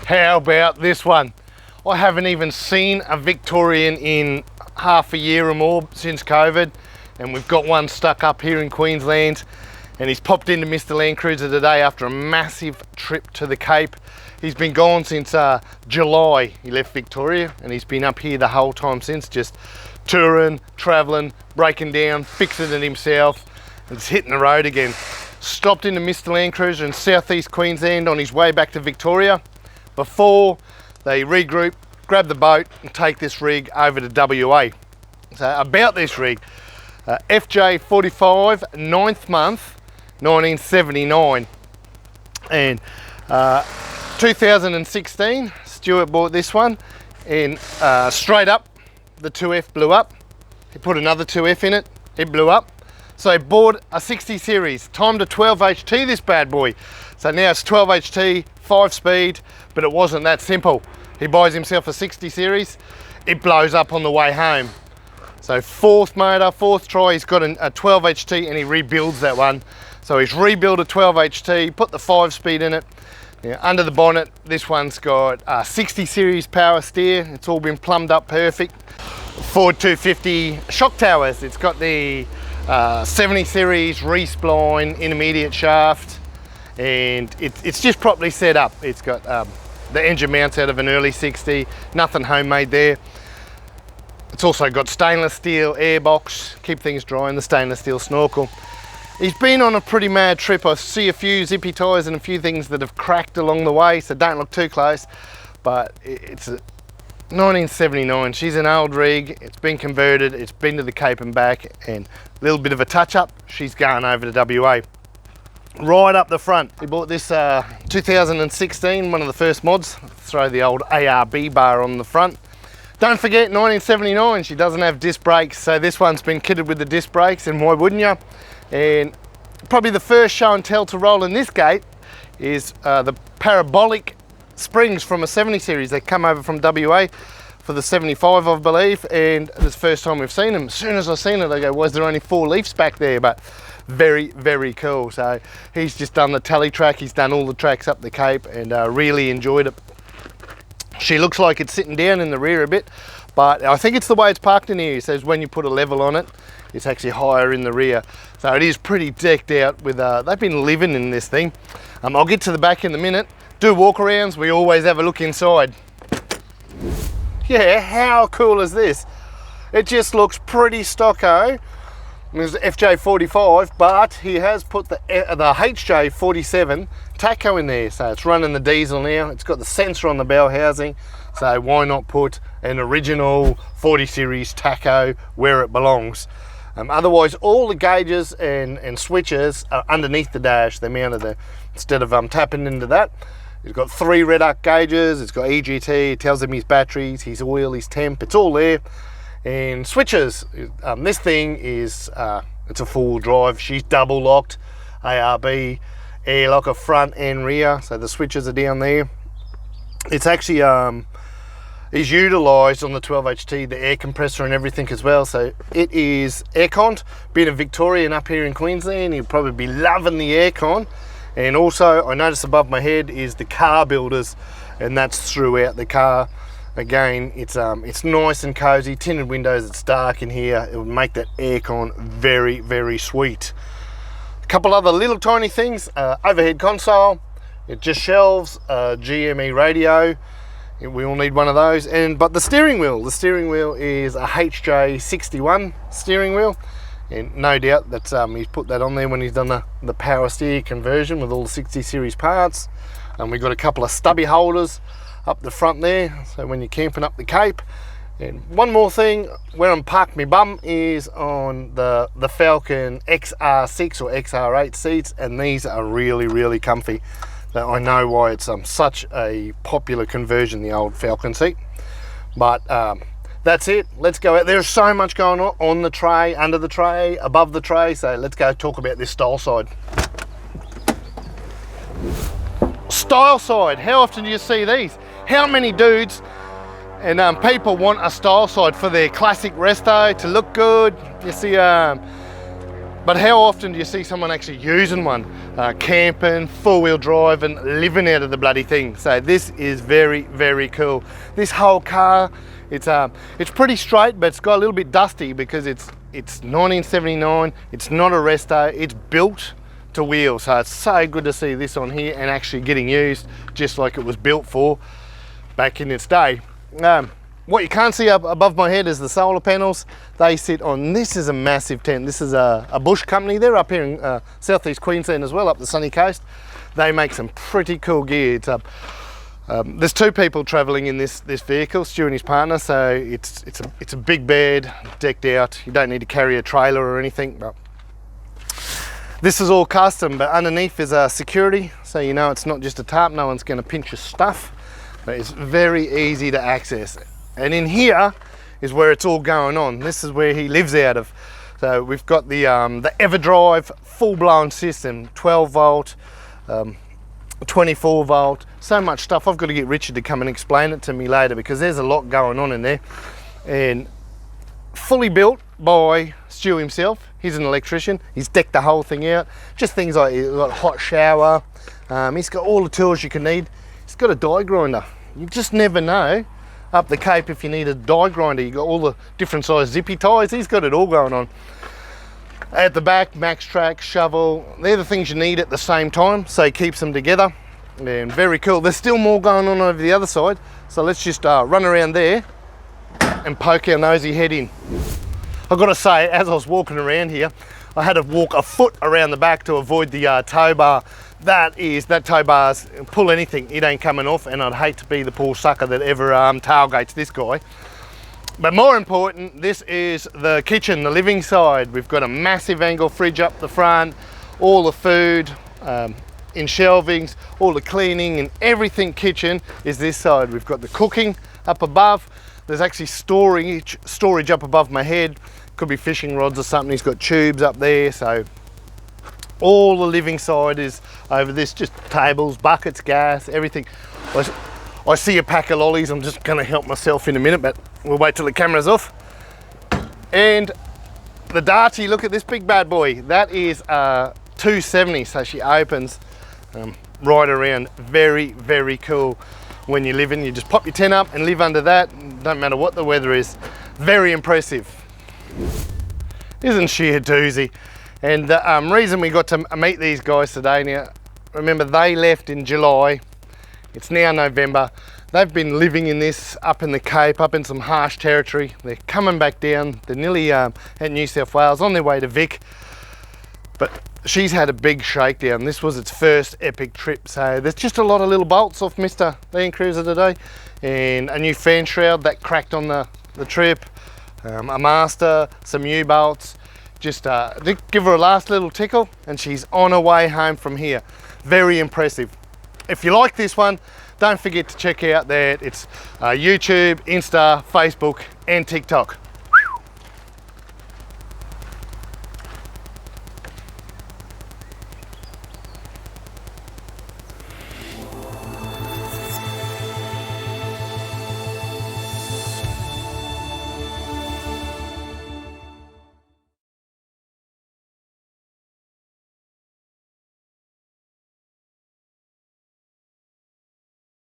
How about this one? I haven't even seen a Victorian in half a year or more since COVID, and we've got one stuck up here in Queensland, and he's popped into Mr. Land Cruiser today after a massive trip to the Cape. He's been gone since July. He left Victoria and he's been up here the whole time since, just touring, traveling, breaking down, fixing it himself, and it's hitting the road again. Stopped into Mr. Land Cruiser in southeast Queensland on his way back to Victoria before they regroup, grab the boat and take this rig over to WA. So about this rig, FJ45, 9th month, 1979. And 2016, Stuart bought this one, and straight up, the 2F blew up. He put another 2F in it, it blew up. So he bought a 60 series, timed to 12 HT this bad boy. So now it's 12 HT, 5-speed, but it wasn't that simple. He buys himself a 60 series, it blows up on the way home. So fourth motor, fourth try, he's got a 12 HT and he rebuilds that one. So he's rebuilt a 12 HT, put the 5-speed in it. Now, under the bonnet, this one's got a 60 series power steer. It's all been plumbed up perfect. Ford 250 shock towers. It's got the 70 series re-spline intermediate shaft, and it's just properly set up. It's got the engine mounts out of an early 60, nothing homemade there. It's also got stainless steel airbox, keep things dry, and the stainless steel snorkel. He's been on a pretty mad trip. I see a few zippy tyres and a few things that have cracked along the way, so don't look too close. But it's a 1979. She's an old rig. It's been converted. It's been to the Cape and back, and a little bit of a touch-up. She's going over to WA. Right up the front, he bought this 2016, one of the first mods. Throw the old ARB bar on the front. Don't forget, 1979, she doesn't have disc brakes, so this one's been kitted with the disc brakes, and why wouldn't you? And probably the first show and tell to roll in this gate is the parabolic springs from a 70 series. They come over from WA for the 75, I believe, and it's the first time we've seen them. As soon as I seen it, I go, was there only 4 leafs back there? But very, very cool. So he's just done the tally track. He's done all the tracks up the Cape and really enjoyed it. She looks like it's sitting down in the rear a bit, but I think it's the way it's parked in here. He says when you put a level on it, it's actually higher in the rear. So it is pretty decked out with, they've been living in this thing. I'll get to the back in a minute. Do walkarounds, we always have a look inside. Yeah, how cool is this? It just looks pretty stocko. There's FJ45, but he has put the HJ47 tacho in there. So it's running the diesel now. It's got the sensor on the bell housing. So why not put an original 40 series tacho where it belongs? Otherwise, all the gauges and switches are underneath the dash. They're mounted there. Instead of tapping into that, he's got 3 red arc gauges. It's got EGT. It tells him his batteries, his oil, his temp. It's all there. And switches. This thing is it's a 4-wheel drive. She's double locked, ARB, air locker front and rear. So the switches are down there. It's actually is utilised on the 12HT, the air compressor and everything as well. So it is aircon. Being a Victorian up here in Queensland, you'll probably be loving the aircon. And also, I notice above my head is the car builders, and that's throughout the car. Again, it's nice and cozy, tinted windows, it's dark in here. It will make that aircon very, very sweet. A couple other little tiny things, overhead console, it just shelves, GME radio. We all need one of those. But the steering wheel is a HJ61 steering wheel, and no doubt that's he's put that on there when he's done the power steer conversion with all the 60 series parts. And we've got a couple of stubby holders up the front there, so when you're camping up the Cape. And one more thing, where I'm parked my bum is on the Falcon XR6 or XR8 seats, and these are really, really comfy. So I know why it's such a popular conversion, the old Falcon seat. But that's it. Let's go out. There's so much going on the tray, under the tray, above the tray. So let's go talk about this style side. Style side. How often do you see these? How many dudes and people want a style side for their classic resto to look good? You see But how often do you see someone actually using one, camping, four-wheel drive and living out of the bloody thing? So this is very, very cool. This whole car, it's pretty straight, but it's got a little bit dusty because it's 1979, it's not a resto, it's built to wheel. So it's so good to see this on here and actually getting used just like it was built for back in its day. What you can't see up above my head is the solar panels. They sit on, this is a massive tent. This is a Bush company. They're up here in southeast Queensland as well, up the sunny coast. They make some pretty cool gear. It's there's two people traveling in this vehicle, Stu and his partner, so it's a big bed, decked out. You don't need to carry a trailer or anything. But this is all custom, but underneath is a security, so you know it's not just a tarp. No one's going to pinch your stuff, but it's very easy to access. And in here is where it's all going on. This is where he lives out of. So we've got the EverDrive full-blown system, 12 volt, 24 volt, so much stuff. I've got to get Richard to come and explain it to me later because there's a lot going on in there. And fully built by Stu himself. He's an electrician. He's decked the whole thing out. Just things like he's got a hot shower. He's got all the tools you can need. He's got a die grinder. You just never know. Up the Cape, if you need a die grinder, you got all the different size zippy ties. He's got it all going on. At the back, max track, shovel, they're the things you need at the same time, so he keeps them together. And very cool. There's still more going on over the other side, so let's just run around there and poke our nosy head in. I've got to say, as I was walking around here, I had to walk a foot around the back to avoid the tow bar. That tow bar's, pull anything, it ain't coming off, and I'd hate to be the poor sucker that ever tailgates this guy. But more important, this is the kitchen, the living side. We've got a massive angle fridge up the front, all the food in shelvings, all the cleaning and everything kitchen is this side. We've got the cooking up above. There's actually storage up above my head. Could be fishing rods or something. He's got tubes up there, so all the living side is over this, just tables, buckets, gas, everything. I see a pack of lollies. I'm just going to help myself in a minute, but we'll wait till the camera's off. And the Darty, look at this big bad boy. That is 270, so she opens right around. Very, very cool. When you're living, you just pop your tent up and live under that. Don't matter what the weather is. Very impressive. Isn't she a doozy? And the reason we got to meet these guys today, now remember they left in July, it's now November. They've been living in this up in the Cape, up in some harsh territory. They're coming back down, they're nearly at New South Wales, on their way to Vic. But she's had a big shakedown. This was its first epic trip, so there's just a lot of little bolts off Mr. Land Cruiser today, and a new fan shroud that cracked on the trip, a master, some U-bolts. Just give her a last little tickle and she's on her way home from here. Very impressive. If you like this one, don't forget to check out that it's YouTube, Insta, Facebook and TikTok.